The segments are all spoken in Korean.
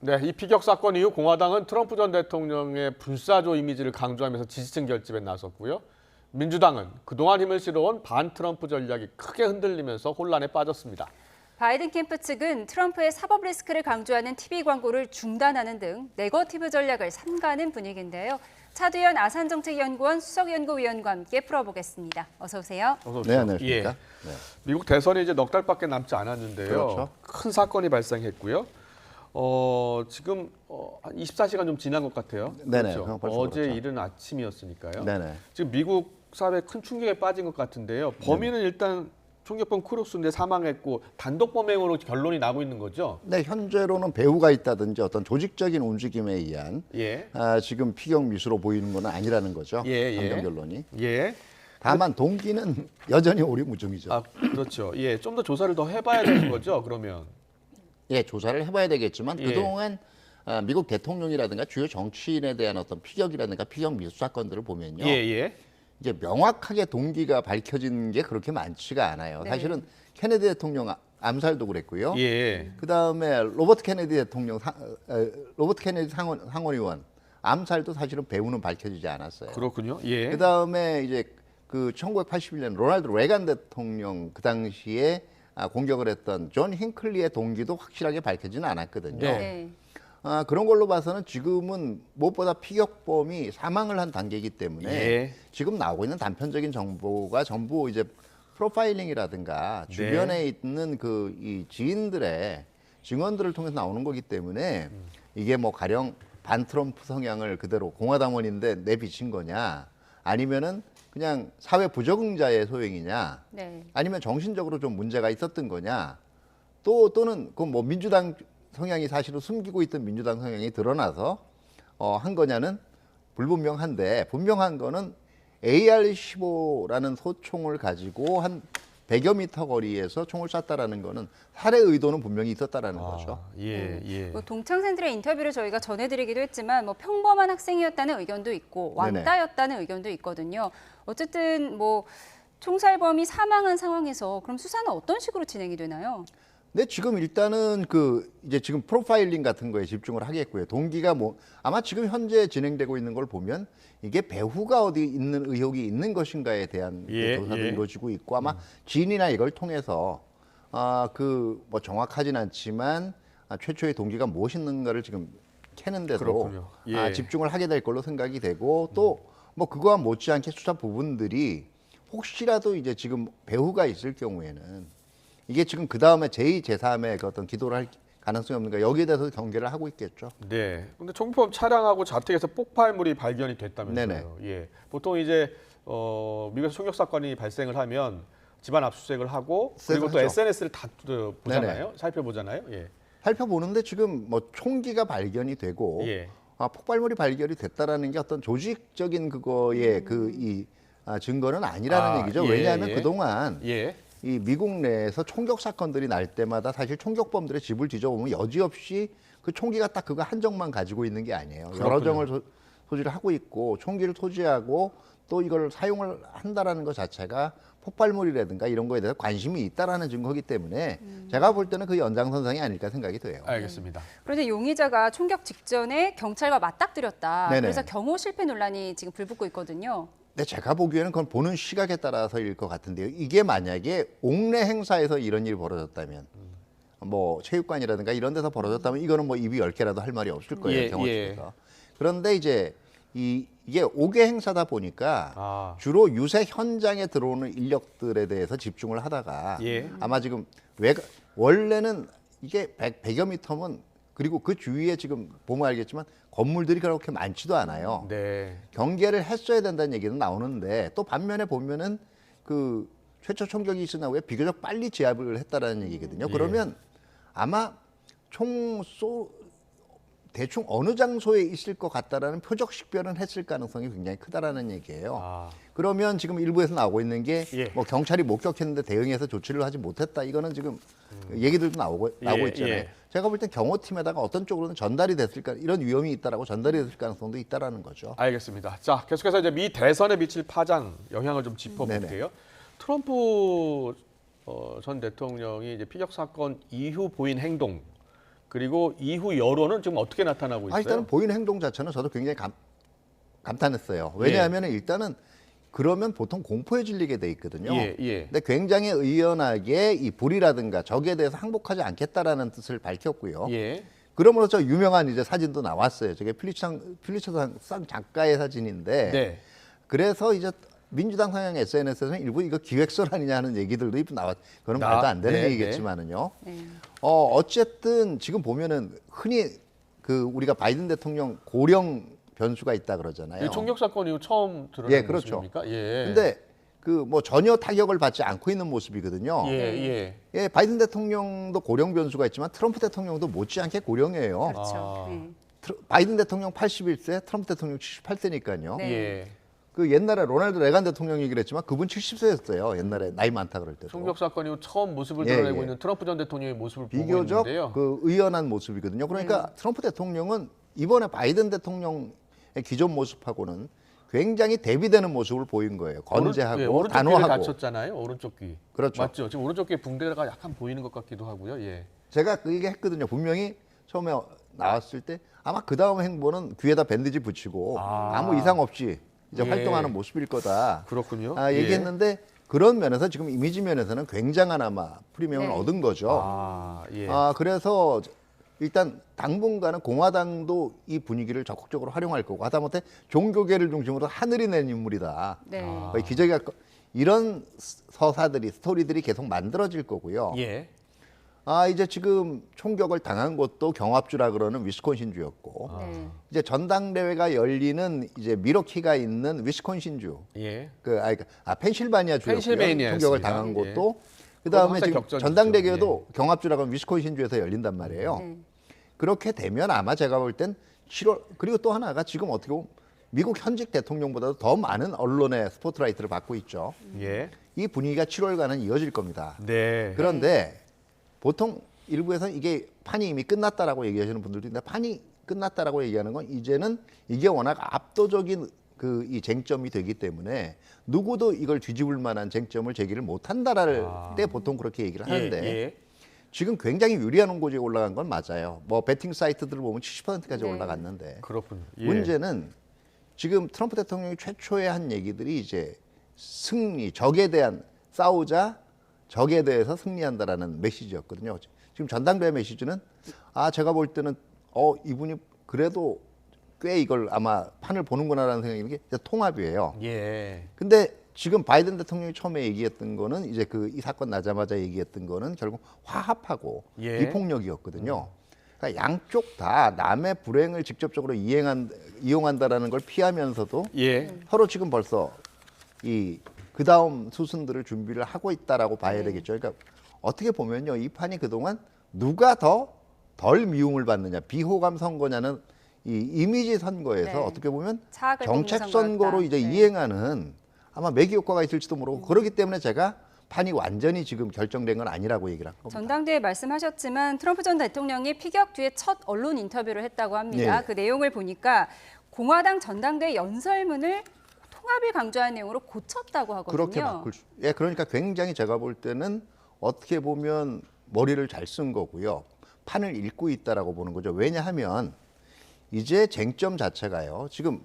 네, 이 피격 사건 이후 공화당은 트럼프 전 대통령의 불사조 이미지를 강조하면서 지지층 결집에 나섰고요. 민주당은 그동안 힘을 실어온 반트럼프 전략이 크게 흔들리면서 혼란에 빠졌습니다. 바이든 캠프 측은 트럼프의 사법 리스크를 강조하는 TV 광고를 중단하는 등 네거티브 전략을 삼가는 분위기인데요. 차두현 아산정책연구원 수석연구위원과 함께 풀어보겠습니다. 어서 오세요. 어서 오십시오. 네, 안녕하십니까. 예. 네. 미국 대선이 이제 넉 달밖에 남지 않았는데요. 그렇죠. 큰 사건이 발생했고요. 지금 한 24시간 좀 지난 것 같아요. 네네, 그렇죠? 벌써 어제 그렇죠. 이른 아침이었으니까요. 네네. 지금 미국 사회 큰 충격에 빠진 것 같은데요. 범인은 일단 총격범 크루스인데 사망했고 단독 범행으로 결론이 나고 있는 거죠. 네, 현재로는 배후가 있다든지 어떤 조직적인 움직임에 의한 예. 지금 피격 미수로 보이는 건 아니라는 거죠. 예, 예. 판정 결론이. 예. 다만 동기는 여전히 오리무중이죠. 아, 그렇죠. 예. 좀 더 조사를 더 해봐야 되는 거죠. 그러면. 예, 조사를 해봐야 되겠지만 예. 그동안 미국 대통령이라든가 주요 정치인에 대한 어떤 피격이라든가 피격 미수 사건들을 보면요. 예, 예. 이제 명확하게 동기가 밝혀진 게 그렇게 많지가 않아요. 네. 사실은 케네디 대통령 암살도 그랬고요. 예. 그다음에 로버트 케네디 대통령 로버트 케네디 상원의원 암살도 사실은 배후는 밝혀지지 않았어요. 그렇군요. 예. 그다음에 이제 그 1981년 로널드 레간 대통령 그 당시에 공격을 했던 존 힌클리의 동기도 확실하게 밝혀지는 않았거든요. 네. 그런 걸로 봐서는 지금은 무엇보다 피격범이 사망을 한 단계이기 때문에 예. 지금 나오고 있는 단편적인 정보가 전부 이제 프로파일링이라든가 주변에 있는 그 이 지인들의 증언들을 통해서 나오는 거기 때문에 이게 뭐 가령 반트럼프 성향을 그대로 공화당원인데 내비친 거냐 아니면은 그냥 사회 부적응자의 소행이냐 네. 아니면 정신적으로 좀 문제가 있었던 거냐 또는 그 뭐 민주당 성향이 사실은 숨기고 있던 민주당 성향이 드러나서 한 거냐는 불분명한데 분명한 거는 AR-15라는 소총을 가지고 한 100여 미터 거리에서 총을 쐈다라는 거는 살해 의도는 분명히 있었다라는 거죠. 예, 예. 뭐 동창생들의 인터뷰를 저희가 전해드리기도 했지만 뭐 평범한 학생이었다는 의견도 있고 네네. 왕따였다는 의견도 있거든요. 어쨌든 뭐 총살범이 사망한 상황에서 그럼 수사는 어떤 식으로 진행이 되나요? 근데 지금 일단은 이제 지금 프로파일링 같은 거에 집중을 하겠고요. 동기가 뭐 아마 지금 현재 진행되고 있는 걸 보면 이게 배후가 어디 있는 의혹이 있는 것인가에 대한 예, 조사도 예. 이루어지고 있고 아마 지인이나 이걸 통해서 뭐 정확하진 않지만 최초의 동기가 무엇인가를 지금 캐는데도 그렇군요. 예. 집중을 하게 될 걸로 생각이 되고 또 뭐 그거와 못지않게 수사 부분들이 혹시라도 이제 지금 배후가 있을 경우에는 이게 지금 그 다음에 제2, 제3의 그 어떤 기도를 할 가능성이 없는가 여기에 대해서 경계를 하고 있겠죠. 네. 근데 총기범 차량하고 자택에서 폭발물이 발견이 됐다면서요. 네네. 예. 보통 이제 미국에서 총격 사건이 발생을 하면 집안 압수수색을 하고 그리고 또 하죠. SNS를 다 보잖아요. 네네. 살펴보잖아요. 예. 살펴보는데 지금 뭐 총기가 발견이 되고 예. 폭발물이 발견이 됐다라는 게 어떤 조직적인 그거의 증거는 아니라는 얘기죠. 예, 왜냐하면 예. 그동안 예. 이 미국 내에서 총격 사건들이 날 때마다 사실 총격범들의 집을 뒤져보면 여지없이 그 총기가 딱 그거 한정만 가지고 있는 게 아니에요. 여러 그렇군요. 정을 소지를 하고 있고 총기를 소지하고 또 이걸 사용을 한다라는 것 자체가 폭발물이라든가 이런 거에 대해서 관심이 있다라는 증거이기 때문에 제가 볼 때는 그 연장선상이 아닐까 생각이 돼요. 알겠습니다. 그런데 용의자가 총격 직전에 경찰과 맞닥뜨렸다. 네네. 그래서 경호 실패 논란이 지금 불붙고 있거든요. 근데 제가 보기에는 그건 보는 시각에 따라서일 것 같은데요. 이게 만약에 옥내 행사에서 이런 일이 벌어졌다면 뭐 체육관이라든가 이런 데서 벌어졌다면 이거는 뭐 입이 10개라도 할 말이 없을 거예요. 예, 경호 예. 측에서. 그런데 이제 이게 5개 행사다 보니까 주로 유세 현장에 들어오는 인력들에 대해서 집중을 하다가 예. 아마 지금 원래는 이게 100여 미터면 그리고 그 주위에 지금 보면 알겠지만 건물들이 그렇게 많지도 않아요. 네. 경계를 했어야 된다는 얘기는 나오는데 또 반면에 보면은 그 최초 총격이 있은 후에 비교적 빨리 제압을 했다라는 얘기거든요. 예. 그러면 아마 대충 어느 장소에 있을 것 같다라는 표적 식별은 했을 가능성이 굉장히 크다라는 얘기예요. 그러면 지금 일부에서 나오고 있는 게 예. 뭐 경찰이 목격했는데 대응해서 조치를 하지 못했다. 이거는 지금 얘기들도 나오고 있잖아요. 예. 제가 볼 땐 경호팀에다가 어떤 쪽으로는 전달이 됐을까 이런 위험이 있다라고 전달이 됐을 가능성도 있다라는 거죠. 알겠습니다. 자, 계속해서 이제 미 대선에 미칠 파장 영향을 좀 짚어볼게요. 트럼프 전 대통령이 이제 피격 사건 이후 보인 행동 그리고 이후 여론은 지금 어떻게 나타나고 있어요? 일단은 보이는 행동 자체는 저도 굉장히 감탄했어요. 왜냐하면 일단은 그러면 보통 공포에 질리게 돼 있거든요. 예, 예. 근데 굉장히 의연하게 이 불이라든가 적에 대해서 항복하지 않겠다라는 뜻을 밝혔고요. 예. 그러므로서 유명한 이제 사진도 나왔어요. 저게 필리처상 작가의 사진인데 네. 그래서 이제 민주당 성향 SNS에서는 일부 이거 기획설 아니냐 하는 얘기들도 나왔. 그건 말도 안 되는 네, 얘기겠지만은요. 네. 어쨌든 지금 보면은 흔히 그 우리가 바이든 대통령 고령 변수가 있다 그러잖아요. 이 총격 사건 이후 처음 드러낸 예, 그렇죠. 모습입니까? 예. 근데 그 뭐 전혀 타격을 받지 않고 있는 모습이거든요. 예. 예, 바이든 대통령도 고령 변수가 있지만 트럼프 대통령도 못지않게 고령이에요. 그렇죠. 아. 네. 바이든 대통령 81세, 트럼프 대통령 78세니까요. 네. 예. 그 옛날에 로널드 레간 대통령 얘기를 했지만 그분 70세였어요. 옛날에 나이 많다 그럴 때도. 총격 사건 이후 처음 모습을 예, 드러내고 예. 있는 트럼프 전 대통령의 모습을 보고 비교적 있는데요. 그 의연한 모습이거든요. 그러니까 트럼프 대통령은 이번에 바이든 대통령의 기존 모습하고는 굉장히 대비되는 모습을 보인 거예요. 건재하고 오른쪽 귀를 단호하고. 다쳤잖아요. 오른쪽 귀. 그렇죠. 맞죠. 지금 오른쪽 귀에 붕대가 약간 보이는 것 같기도 하고요. 예. 제가 그 얘기 했거든요. 분명히 처음에 나왔을 때 아마 그 다음 행보는 귀에다 밴드지 붙이고 아무 이상 없이 이제 예. 활동하는 모습일 거다. 그렇군요. 얘기했는데 그런 면에서 지금 이미지 면에서는 굉장한 아마 프리미엄을 네. 얻은 거죠. 예. 그래서 일단 당분간은 공화당도 이 분위기를 적극적으로 활용할 거고 하다못해 종교계를 중심으로 하늘이 낸 인물이다. 네. 거의 기적이 이런 서사들이 스토리들이 계속 만들어질 거고요. 예. 이제 지금 총격을 당한 곳도 경합주라 그러는 위스콘신주였고 네. 이제 전당대회가 열리는 이제 미러키가 있는 위스콘신주 예. 펜실바니아 주였고요. 펜실베이니아였습니다. 총격을 당한 예. 곳도 그다음에 항상 지금 격전이죠. 전당대회도 경합주라고 하는 위스콘신주에서 열린단 말이에요. 네. 그렇게 되면 아마 제가 볼 땐 7월 그리고 또 하나가 지금 어떻게 보면 미국 현직 대통령보다도 더 많은 언론의 스포트라이트를 받고 있죠. 예. 이 분위기가 7월간은 이어질 겁니다. 네. 그런데 보통 일부에서는 이게 판이 이미 끝났다라고 얘기하시는 분들도 있는데 판이 끝났다라고 얘기하는 건 이제는 이게 워낙 압도적인 그 이 쟁점이 되기 때문에 누구도 이걸 뒤집을 만한 쟁점을 제기를 못 한다랄 때 보통 그렇게 얘기를 하는데 예. 지금 굉장히 유리한 홍보지에 올라간 건 맞아요. 뭐 베팅 사이트들을 보면 70%까지 네. 올라갔는데 그렇군요. 예. 문제는 지금 트럼프 대통령이 최초에 한 얘기들이 이제 승리, 적에 대한 싸우자, 적에 대해서 승리한다라는 메시지였거든요. 지금 전당대회 메시지는 제가 볼 때는 이분이 그래도 꽤 이걸 아마 판을 보는구나라는 생각이 드는 게 통합이에요. 예. 근데 지금 바이든 대통령이 처음에 얘기했던 거는 이제 이 사건 나자마자 얘기했던 거는 결국 화합하고 예. 비폭력이었거든요. 그러니까 양쪽 다 남의 불행을 직접적으로 이용한다라는 걸 피하면서도 예. 서로 지금 벌써 그 다음 수순들을 준비를 하고 있다라고 봐야 되겠죠. 그러니까 어떻게 보면요, 이 판이 그동안 누가 더 덜 미움을 받느냐, 비호감 선거냐는 이 이미지 선거에서 네. 어떻게 보면 차악을 정책 뽑는 선거로 선거였다. 이제 네. 이행하는 아마 매기 효과가 있을지도 모르고 그렇기 때문에 제가 판이 완전히 지금 결정된 건 아니라고 얘기를 한 겁니다. 전당대회 말씀하셨지만 트럼프 전 대통령이 피격 뒤에 첫 언론 인터뷰를 했다고 합니다. 예. 그 내용을 보니까 공화당 전당대회 연설문을 통합을 강조하는 내용으로 고쳤다고 하거든요. 그렇게 바꿀 수. 예, 그러니까 굉장히 제가 볼 때는 어떻게 보면 머리를 잘 쓴 거고요. 판을 읽고 있다라고 보는 거죠. 왜냐하면 이제 쟁점 자체가요. 지금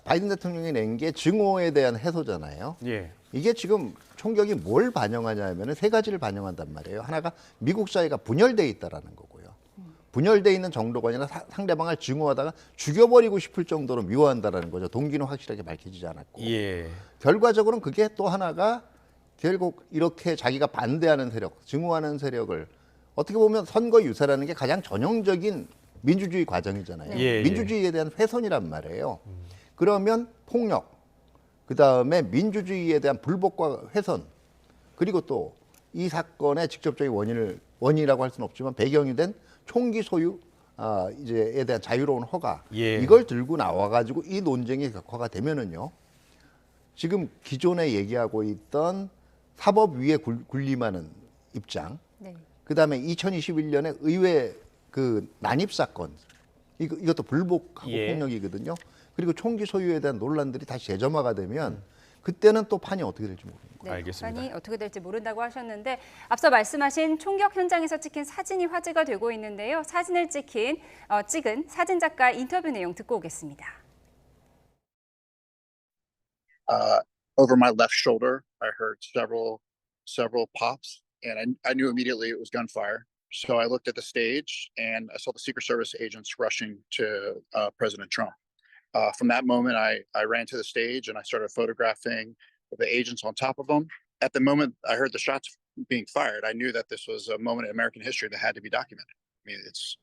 바이든 대통령이 낸 게 증오에 대한 해소잖아요. 예. 이게 지금 총격이 뭘 반영하냐면은 세 가지를 반영한단 말이에요. 하나가 미국 사회가 분열돼 있다라는 거고요. 분열돼 있는 정도가 아니라 상대방을 증오하다가 죽여버리고 싶을 정도로 미워한다라는 거죠. 동기는 확실하게 밝혀지지 않았고. 예. 결과적으로는 그게 또 하나가 결국 이렇게 자기가 반대하는 세력, 증오하는 세력을 어떻게 보면 선거 유세라는 게 가장 전형적인 민주주의 과정이잖아요. 예, 예. 민주주의에 대한 훼손이란 말이에요. 그러면 폭력, 그다음에 민주주의에 대한 불복과 훼손, 그리고 또 이 사건의 직접적인 원인이라고 할 수는 없지만 배경이 된 총기 소유 이제에 대한 자유로운 허가 예. 이걸 들고 나와가지고 이 논쟁이 격화가 되면은요. 지금 기존에 얘기하고 있던 사법위에 군림하는 입장, 네. 그다음에 2021년에 의회 그 난입 사건 이것도 불복하고 예. 폭력이거든요. 그리고 총기 소유에 대한 논란들이 다시 재점화가 되면 그때는 또 판이 어떻게 될지 모르는 거예요. 네, 알겠습니다. 판이 어떻게 될지 모른다고 하셨는데 앞서 말씀하신 총격 현장에서 찍힌 사진이 화제가 되고 있는데요. 사진을 찍은 사진 작가 인터뷰 내용 듣고 오겠습니다. Over my left shoulder, I heard several pops, and I knew immediately it was gunfire. So I looked at the stage, and I saw the Secret Service agents rushing to President Trump. From that moment, I ran to the stage and I started photographing the agents on top of them. At the moment I heard the shots being fired, I knew that this was a moment in American history that had to be documented. I mean, it's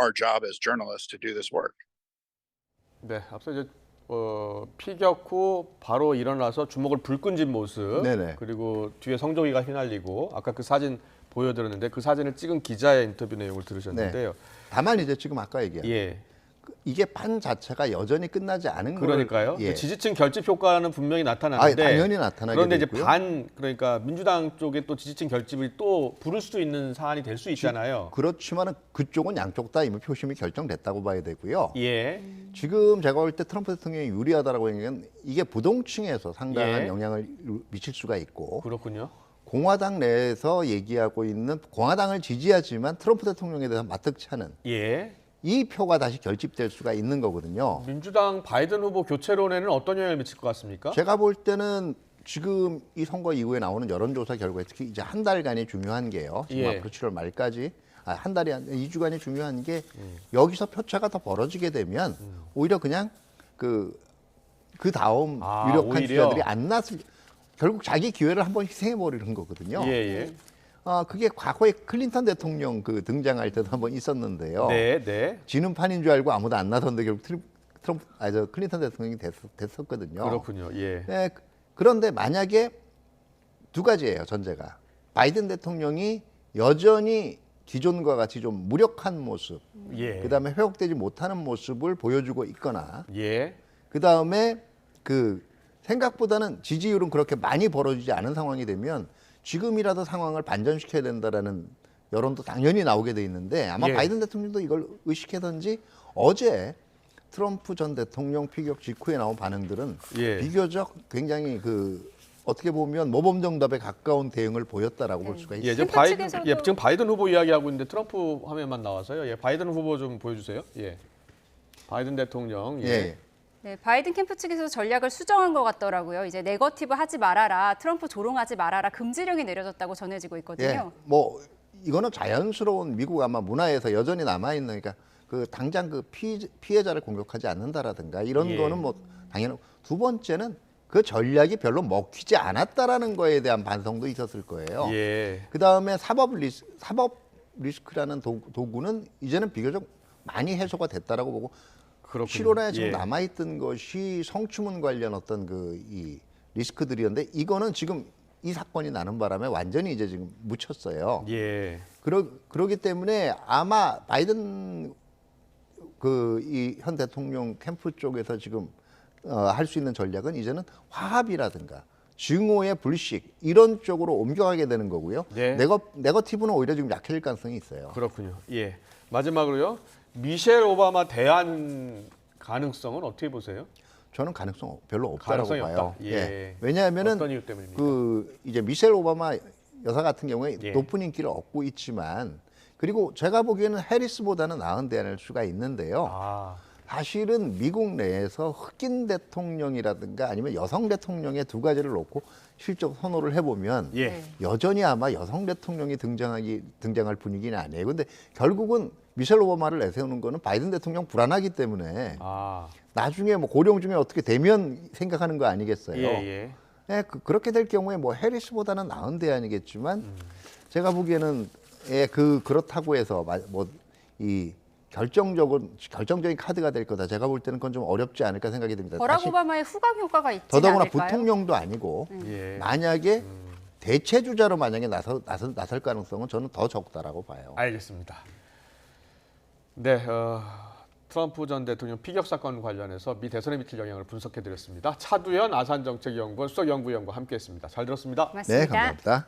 our job as journalists to do this work. 네, 앞서 이제 피격 후 바로 일어나서 주먹을 불끈 쥔 모습, 네네. 그리고 뒤에 성조기가 휘날리고 아까 그 사진 보여드렸는데 그 사진을 찍은 기자의 인터뷰 내용을 들으셨는데요. 다만 이제 지금 아까 얘기한 예, 이게 판 자체가 여전히 끝나지 않은 그러니까요. 거를, 예. 그 지지층 결집 효과는 분명히 나타나는데 당연히 나타나게 그런데 이제 되고요. 그러니까 민주당 쪽에 또 지지층 결집이 또 부를 수도 있는 사안이 될 수 있잖아요. 그렇지만은 그쪽은 양쪽 다 이미 표심이 결정됐다고 봐야 되고요. 예, 지금 제가 볼 때 트럼프 대통령이 유리하다라고 얘기하는 이게 부동층에서 상당한 예. 영향을 미칠 수가 있고 그렇군요. 공화당 내에서 얘기하고 있는 공화당을 지지하지만 트럼프 대통령에 대해서 마뜩치 않은 예, 이 표가 다시 결집될 수가 있는 거거든요. 민주당 바이든 후보 교체론에는 어떤 영향을 미칠 것 같습니까? 제가 볼 때는 지금 이 선거 이후에 나오는 여론조사 결과에 특히 이제 한 달간이 중요한 게요. 지금 예. 앞으로 7월 말까지 한 달이 2주간이 중요한 게 여기서 표차가 더 벌어지게 되면 오히려 그냥 그 다음 유력한 오히려? 주자들이 안 났을 결국 자기 기회를 한번 희생해 버리는 거거든요. 예, 예. 그게 과거에 클린턴 대통령 그 등장할 때도 한번 있었는데요. 네, 네. 지는 판인 줄 알고 아무도 안 나섰는데 결국 클린턴 대통령이 됐었거든요. 그렇군요. 예. 네, 그런데 만약에 두 가지예요, 전제가. 바이든 대통령이 여전히 기존과 같이 좀 무력한 모습, 예. 그다음에 회복되지 못하는 모습을 보여주고 있거나, 예. 그다음에 그 생각보다는 지지율은 그렇게 많이 벌어지지 않은 상황이 되면 지금이라도 상황을 반전시켜야 된다라는 여론도 당연히 나오게 돼 있는데 아마 예. 바이든 대통령도 이걸 의식하든지 어제 트럼프 전 대통령 피격 직후에 나온 반응들은 예. 비교적 굉장히 그 어떻게 보면 모범 정답에 가까운 대응을 보였다라고 볼 수가 예, 있어요. 이제 캠프 바이든 측에서도- 지금 바이든 후보 이야기하고 있는데 트럼프 화면만 나와서요. 예, 바이든 후보 좀 보여주세요. 예. 바이든 대통령. 예. 네, 바이든 캠프 측에서 전략을 수정한 것 같더라고요. 이제 네거티브 하지 말아라, 트럼프 조롱하지 말아라, 금지령이 내려졌다고 전해지고 있거든요. 예, 뭐 이거는 자연스러운 미국 아마 문화에서 여전히 남아 있는 그러니까 그 당장 그 피해자를 공격하지 않는다라든가 이런 예. 거는 뭐 당연히 두 번째는 그 전략이 별로 먹히지 않았다라는 거에 대한 반성도 있었을 거예요. 예. 그 다음에 사법 리스크라는 도구는 이제는 비교적 많이 해소가 됐다라고 보고 그렇군요. 실온에 지금 예. 남아있던 것이 성추문 관련 어떤 그 이 리스크들이었는데 이거는 지금 이 사건이 나는 바람에 완전히 이제 지금 묻혔어요. 예. 그러기 때문에 아마 바이든 그 이 현 대통령 캠프 쪽에서 지금 할 수 있는 전략은 이제는 화합이라든가 증오의 불식 이런 쪽으로 옮겨가게 되는 거고요. 네. 네거티브는 오히려 지금 약해질 가능성이 있어요. 그렇군요. 예. 마지막으로요. 미셸 오바마 대안 가능성은 어떻게 보세요? 저는 가능성 별로 없다라고 가능성이 봐요. 없다. 예. 왜냐하면은 어떤 이유 때문입니까? 그 이제 미셸 오바마 여사 같은 경우에 예. 높은 인기를 얻고 있지만 그리고 제가 보기에는 해리스보다는 나은 대안일 수가 있는데요. 아, 사실은 미국 내에서 흑인 대통령이라든가 아니면 여성 대통령의 두 가지를 놓고 실적 선호를 해보면 예. 네. 여전히 아마 여성 대통령이 등장할 분위기는 아니에요. 근데 결국은 미셸 오바마를 내세우는 거는 바이든 대통령 불안하기 때문에 아, 나중에 뭐 고령 중에 어떻게 되면 생각하는 거 아니겠어요? 예, 예. 예, 그렇게 될 경우에 뭐 해리스보다는 나은 대안이겠지만 제가 보기에는 그렇다고 해서 뭐 이 결정적인 카드가 될 거다. 제가 볼 때는 그건 좀 어렵지 않을까 생각이 듭니다. 버락 다시 오바마의 후광 효과가 있지 더더구나 않을까요? 부통령도 아니고 예. 만약에 대체 주자로 만약에 나설 가능성은 저는 더 적다라고 봐요. 알겠습니다. 네, 트럼프 전 대통령 피격 사건 관련해서 미 대선에 미칠 영향을 분석해드렸습니다. 차두현 아산정책연구원 수석연구위원과 함께했습니다. 잘 들었습니다. 고맙습니다. 네, 감사합니다.